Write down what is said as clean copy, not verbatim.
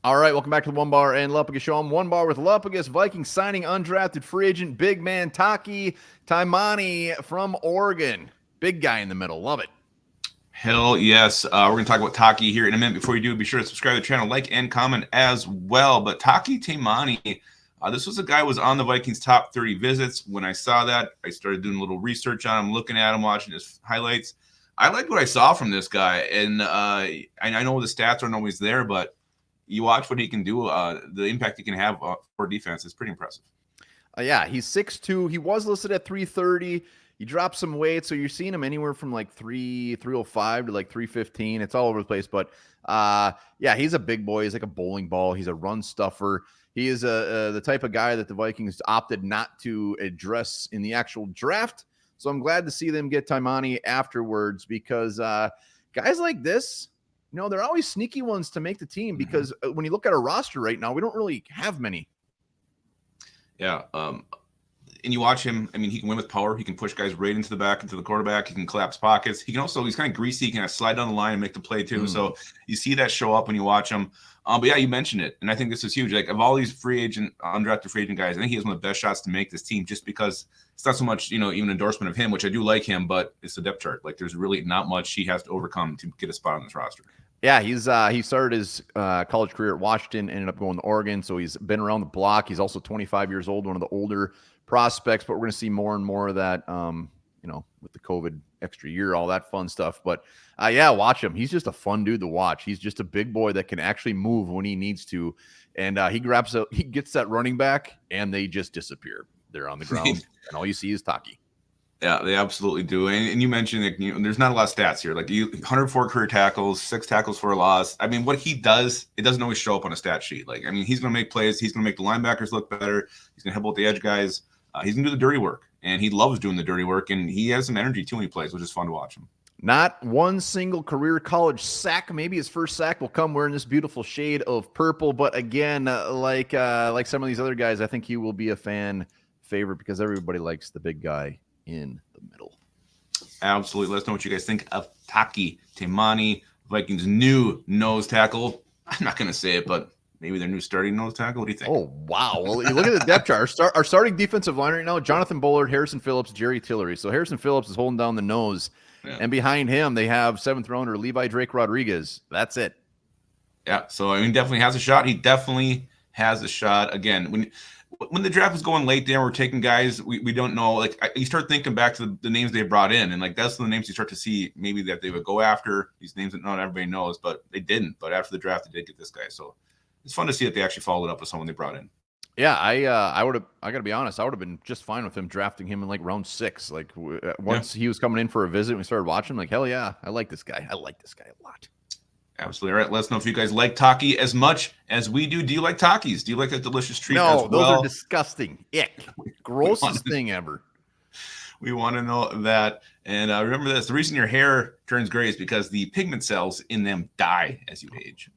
All right, welcome back to the Onebar and Lupagus show. I'm Onebar with Lupagus. Vikings signing undrafted free agent big man Taki Taimani from Oregon. Big guy in the middle. Love it. Hell yes. We're going to talk about Taki here in a minute. Before you do, be sure to subscribe to the channel, like, and comment as well. But Taki Taimani, this was a guy who was on the Vikings top 30 visits. When I saw that, I started doing a little research on him, looking at him, watching his highlights. I liked what I saw from this guy. And I know the stats aren't always there, but you watch what he can do, the impact he can have for defense is pretty impressive. Yeah, he's 6'2". He was listed at 330. He dropped some weight, so you're seeing him anywhere from like 305 to like 315. It's all over the place, but yeah, he's a big boy. He's like a bowling ball. He's a run stuffer. He is the type of guy that the Vikings opted not to address in the actual draft. So I'm glad to see them get Taimani afterwards because guys like this, they're always sneaky ones to make the team because when you look at our roster right now, we don't really have many. Yeah. And you watch him, I mean, he can win with power. He can push guys right into the back, into the quarterback. He can collapse pockets. He can also, he's kind of greasy. He can slide down the line and make the play too. So you see that show up when you watch him. But yeah, you mentioned it. And I think this is huge. Like of all these undrafted free agent guys, I think he has one of the best shots to make this team just because it's not so much, even endorsement of him, which I do like him, but it's the depth chart. Like there's really not much he has to overcome to get a spot on this roster. Yeah, he started his college career at Washington, ended up going to Oregon, so he's been around the block. He's also 25 years old, one of the older prospects, but we're going to see more and more of that, with the COVID extra year, all that fun stuff. But yeah, watch him. He's just a fun dude to watch. He's just a big boy that can actually move when he needs to, and he gets that running back, and they just disappear. They're on the ground, and all you see is Taki. Yeah, they absolutely do. And you mentioned that there's not a lot of stats here. Like 104 career tackles, 6 tackles for a loss. I mean, what he does, it doesn't always show up on a stat sheet. Like, I mean, he's going to make plays. He's going to make the linebackers look better. He's going to help out the edge guys. He's going to do the dirty work, and he loves doing the dirty work. And he has some energy too when he plays, which is fun to watch him. Not one single career college sack. Maybe his first sack will come wearing this beautiful shade of purple. But again, like some of these other guys, I think he will be a fan favorite because everybody likes the big guy in the middle. Absolutely. Let us know what you guys think of Taki Taimani, Vikings' new nose tackle. I'm not going to say it, but maybe their new starting nose tackle. What do you think? Oh, wow. Well, you look at the depth chart. Our starting defensive line right now, Jonathan Bullard, Harrison Phillips, Jerry Tillery. So Harrison Phillips is holding down the nose. Yeah. And behind him, they have 7th rounder Levi Drake Rodriguez. That's it. Yeah. So, I mean, definitely has a shot. He definitely has a shot. Again, when the draft was going late there, we're taking guys we don't know. Like you start thinking back to the names they brought in, and like that's the names you start to see maybe that they would go after, these names that not everybody knows, but they didn't. But after the draft, they did get this guy, so it's fun to see that they actually followed up with someone they brought in. Yeah, I got to be honest, I would have been just fine with him drafting him in like round 6. Like once he was coming in for a visit, we started watching. Like hell yeah, I like this guy. I like this guy a lot. Absolutely. All right. Let us know if you guys like Taki as much as we do. Do you like Takis? Do you like that delicious treat? No, those are disgusting. Ick. Grossest thing ever. We want to know that. And remember this, the reason your hair turns gray is because the pigment cells in them die as you age.